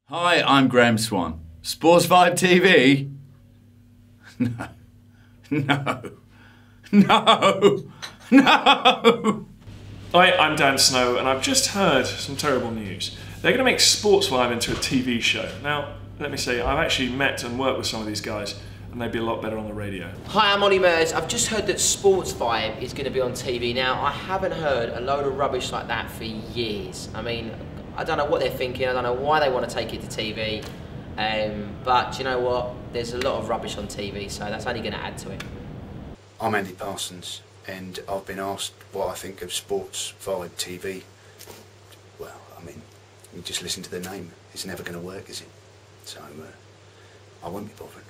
Hi, I'm Graham Swan. Sports Vibe TV? No. No. No. No. Hi, I'm Dan Snow, and I've just heard some terrible news. They're going to make Sports Vibe into a TV show. Now, let me say, I've actually met and worked with some of these guys, and they'd be a lot better on the radio. Hi, I'm Ollie Mers. I've just heard that Sports Vibe is going to be on TV. Now, I haven't heard a load of rubbish like that for years. I mean, I don't know what they're thinking. I don't know why they want to take it to TV. But do you know what? There's a lot of rubbish on TV, so that's only going to add to it. I'm Andy Parsons, and I've been asked what I think of Sports Vibe TV. Well, I mean, you just listen to the name. It's never going to work, is it? So, I won't be bothered.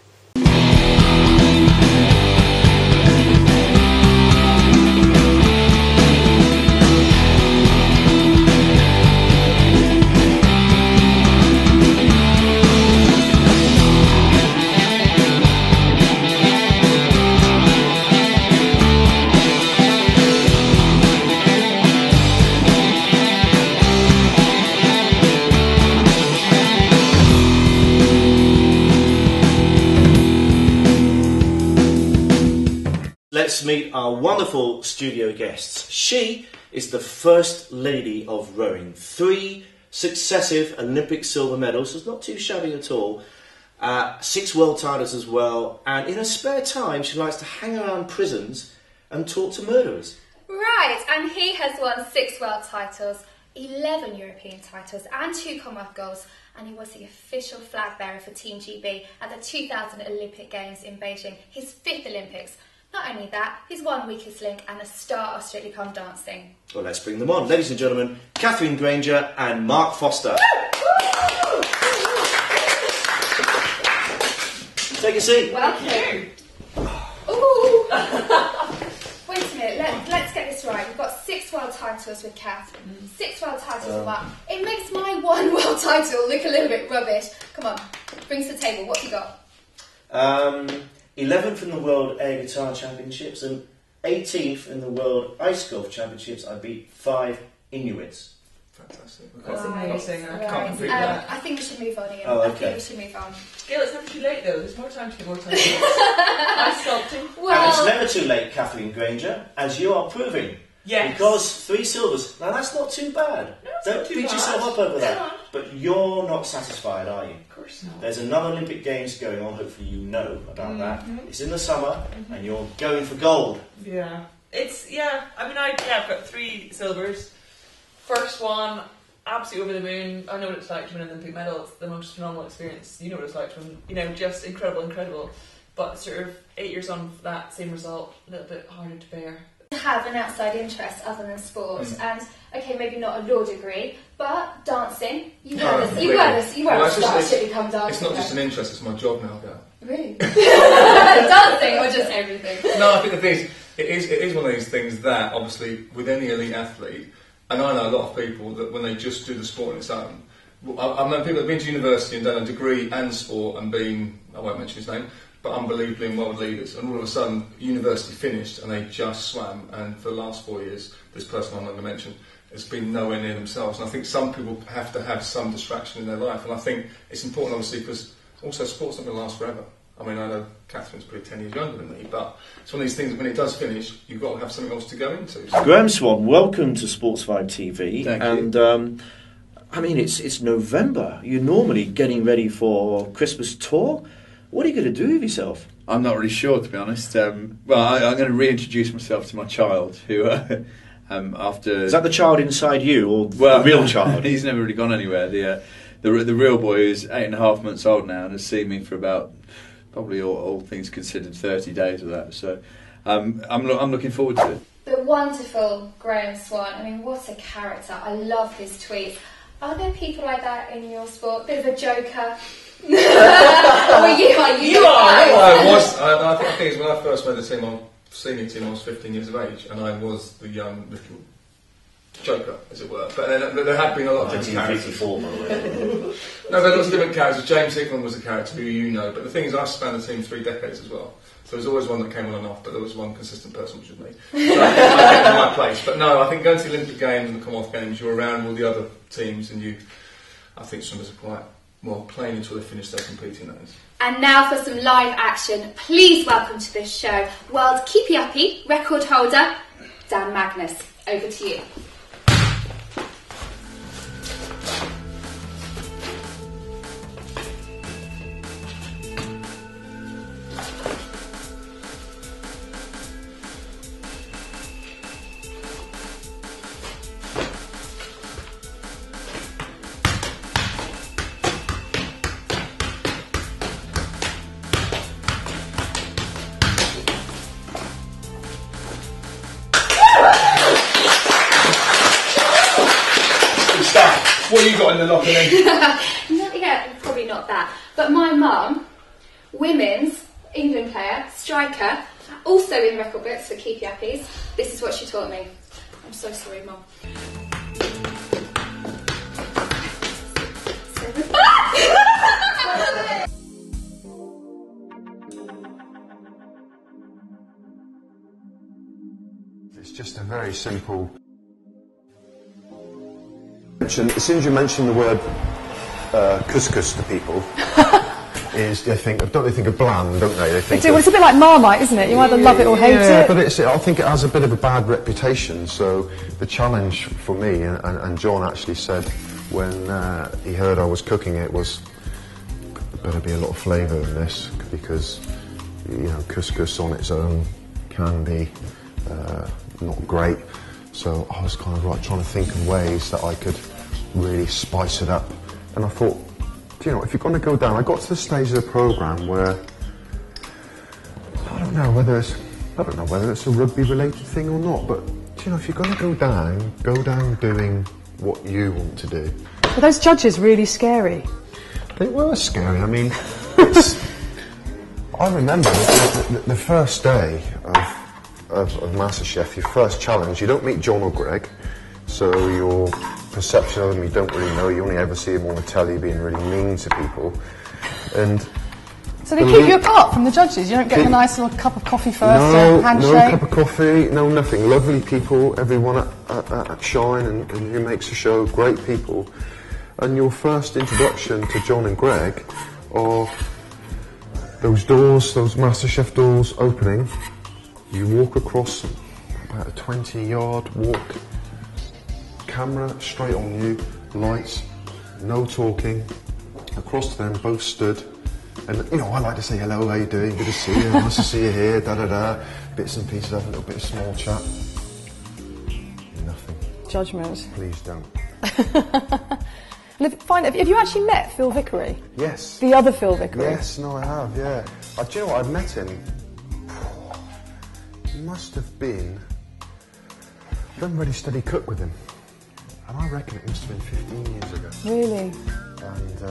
Let's meet our wonderful studio guests. She is the First Lady of Rowing. 3 successive Olympic silver medals, so it's not too shabby at all. 6 world titles as well, and in her spare time she likes to hang around prisons and talk to murderers. Right, and he has won 6 world titles, 11 European titles and 2 Commonwealth golds, and he was the official flag bearer for Team GB at the 2000 Olympic Games in Beijing, his 5th Olympics. Not only that, he's won Weakest Link and the star of Strictly Come Dancing. Well, let's bring them on. Ladies and gentlemen, Catherine Granger and Mark Foster. Take a seat. Welcome. Ooh. Wait a minute, let's get this right. We've got 6 world titles with Kath, 6 world titles with Mark. It makes my 1 world title look a little bit rubbish. Come on, bring to the table. What have you got? 11th in the World Air Guitar Championships and 18th in the World Ice Golf Championships. I beat 5 Inuits. Fantastic. That's amazing. I can't Right. complete that. I think we should move on, Ian. Oh, I okay. think we should move on. Gail, it's never too late though. There's more time to get more time. Ice sculpting. And it's never too late, Kathleen Granger, as you are proving. Yes. Because 3 silvers. Now that's not too bad. No, it's Don't not too beat bad. yourself up over Come that. on. But you're not satisfied, are you? Of course not. There's another Olympic Games going on. Hopefully you know about that. It's in the summer, and you're going for gold. Yeah. I mean, I've got 3 silvers. First one, absolutely over the moon. I know what it's like to win an Olympic medal. It's the most phenomenal experience. You know what it's like to win, just incredible. But sort of 8 years on for that same result, a little bit harder to bear. To have an outside interest other than sport, and okay, maybe not a law degree, but dancing. You were a star Strictly Come Dancing. It's not just an interest, it's my job now, Gail. Really? Dancing or just everything? No, I think the thing is, it is one of these things that, obviously, with any elite athlete, and I know a lot of people that when they just do the sport on its own, I've known people that have been to university and done a degree and sport and been, I won't mention his name, but unbelievably in world leaders, and all of a sudden university finished and they just swam, and for the last 4 years this person I'm not going to mention has been nowhere near themselves. And I think some people have to have some distraction in their life, and I think it's important obviously because also sport's not going to last forever. I mean, I know Catherine's probably 10 years younger than me, but it's one of these things that when it does finish you've got to have something else to go into. Graham Swan, welcome to Sports Vibe TV. Thank you. And I mean, it's November. You're normally getting ready for Christmas tour. What are you going to do with yourself? I'm not really sure, to be honest. I'm going to reintroduce myself to my child, who, after... Is that the child inside you, or the real child? He's never really gone anywhere. The real boy, who's 8.5 months old now, and has seen me for about, probably all things considered, 30 days of that. So I'm looking forward to it. The wonderful Graham Swan. I mean, what a character. I love his tweets. Are there people like that in your sport? Bit of a joker. Or you are. I think when I first made the team, senior team, I was 15 years of age, and I was the young little joker, as it were. But there had been a lot of different characters. 1954, by the way. No, there were lots of different characters. James Hickman was a character who you know, but the thing is, I spanned the team 3 decades as well. So there was always one that came on and off, but there was one consistent person, which was me. So I think in my place. But no, I think going to the Olympic Games and the Commonwealth Games, you're around all the other teams, and I think swimmers are quite playing until they finish their competing, that is. And now for some live action. Please welcome to this show World Keepy Uppy record holder, Dan Magnus. Over to you. What have you got in the locker then? Not yet, probably not that. But my mum, women's England player, striker, also in record books for Keepy Uppies. This is what she taught me. I'm so sorry, Mum. It's just a very simple. As soon as you mention the word couscous to people, they think of bland, don't they? They do. Well, it's a bit like Marmite, isn't it? You either love it or hate it. Yeah, but I think it has a bit of a bad reputation. So the challenge for me, and John actually said when he heard I was cooking it, was there better be a lot of flavour in this, because couscous on its own can be not great. So I was kind of trying to think of ways that I could really spice it up. And I thought, if you're going to go down, I got to the stage of the programme where I don't know whether it's a rugby related thing or not, but if you're going to go down doing what you want to do. Are those judges really scary? They were scary. I mean, I remember the first day of MasterChef, your first challenge, you don't meet John or Greg, so your perception of them you don't really know, you only ever see them on the telly being really mean to people. And so they keep you apart from the judges? You don't get a nice little cup of coffee first, a handshake? No cup of coffee, no nothing. Lovely people, everyone at Shine and who makes the show, great people. And your first introduction to John and Greg are those doors, those MasterChef doors opening. You walk across about a 20-yard walk, camera straight on you, lights, no talking, across to them, both stood, and I like to say hello, how you doing, good to see you, nice to see you here, da-da-da, bits and pieces, have a little bit of small chat. Nothing. Judgment. Please don't. Have you actually met Phil Vickery? Yes. The other Phil Vickery? Yes, no I have, yeah. Do you know what, I've met him. He must have been. I've done Ready Steady Cook with him, and I reckon it must have been 15 years ago. Really? And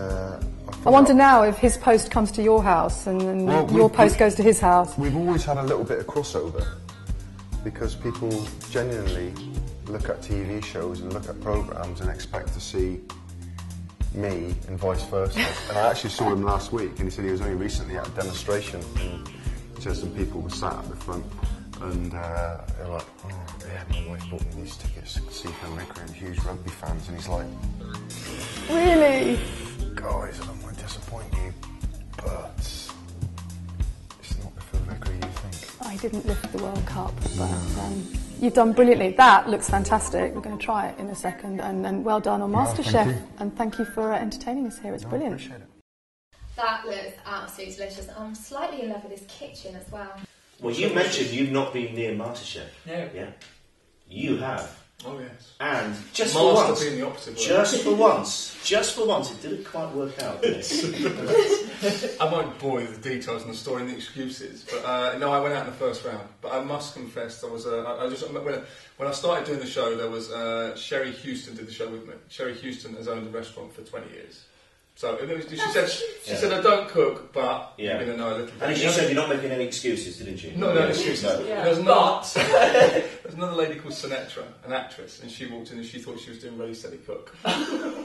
I wonder now if his post comes to your house and your post goes to his house. We've always had a little bit of crossover, because people genuinely look at TV shows and look at programmes and expect to see me and vice versa. And I actually saw him last week, and he said he was only recently at a demonstration, and just some people were sat at the front. And they're like, oh yeah, my wife bought me these tickets to see Phil Vickery, and huge rugby fans. And he's like, really? Guys, I don't want to disappoint you, but it's not the Phil Vickery you think. I didn't lift the World Cup, but you've done brilliantly. That looks fantastic. We're going to try it in a second. And well done on MasterChef. And thank you for entertaining us here. It's brilliant. I appreciate it. That looks absolutely delicious. I'm slightly in love with this kitchen as well. Well, you mentioned you've not been near MasterChef. No. Yeah. You have. Oh, yes. And just for once, being the opposite just for once, it didn't quite work out. I won't bore you with the details and the story and the excuses, but no, I went out in the first round. But I must confess, when I started doing the show, there was Sherry Houston did the show with me. Sherry Houston has owned a restaurant for 20 years. So she said, I don't cook, but you're going to know a little bit. And she said you're not making any excuses, didn't you? No excuses. No. Yeah. There's another lady called Sinetra, an actress, and she walked in and she thought she was doing Ready Steady Cook.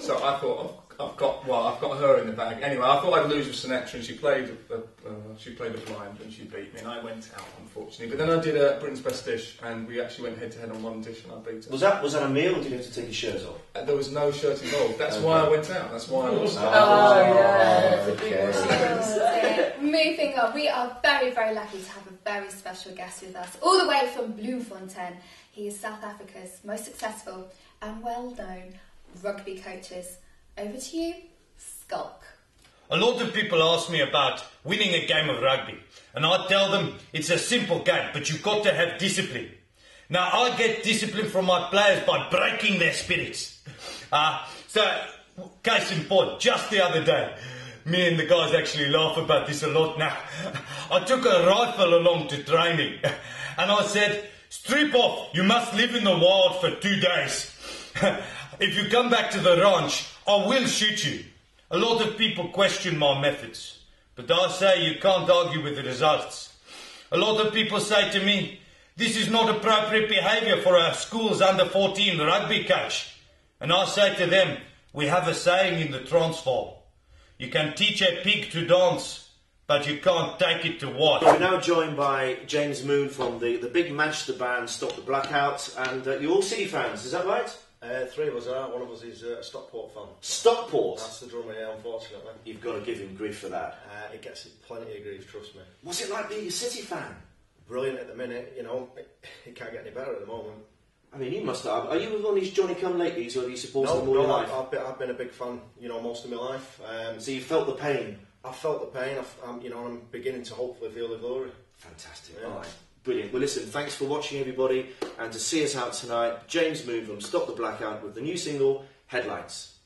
So I thought, I've got her in the bag. Anyway, I thought I'd lose with Sinetra, and she played a she played a blind and she beat me, and I went out, unfortunately. But then I did Britain's Best Dish, and we actually went head to head on one dish, and I beat her. Was that a meal, or did you have to take your shirt off? There was no shirt involved. That's why I went out. That's why I lost. Moving on, we are very, very lucky to have a very special guest with us, all the way from Bloemfontein. He is South Africa's most successful and well-known rugby coaches. Over to you, Skulk. A lot of people ask me about winning a game of rugby, and I tell them it's a simple game, but you've got to have discipline. Now, I get discipline from my players by breaking their spirits. So, case in point, just the other day, me and the guys actually laugh about this a lot now. I took a rifle along to training, and I said, strip off, you must live in the wild for 2 days. If you come back to the ranch, I will shoot you. A lot of people question my methods, but I say you can't argue with the results. A lot of people say to me, this is not appropriate behaviour for a school's under-14 rugby coach. And I say to them, we have a saying in the Transvaal. You can teach a pig to dance, but you can't take it to water. We're now joined by James Moon from the big Manchester band Stop the Blackout, and you're all City fans, is that right? 3 of us are. One of us is a Stockport fan. Stockport? That's the drummer, yeah, unfortunately. You've got to give him grief for that. It gets plenty of grief, trust me. What's it like being a City fan? Brilliant at the minute, you know. It can't get any better at the moment. I mean, you must have. Are you one of these Johnny-come-latelys, or have you supported them all your life? I've been a big fan, you know, most of my life. So you felt the pain? I felt the pain, you know, and I'm beginning to hopefully feel the glory. Fantastic, yeah. All right. Brilliant. Well, listen, thanks for watching, everybody, and to see us out tonight, James Moon from Stop the Blackout with the new single, Headlights.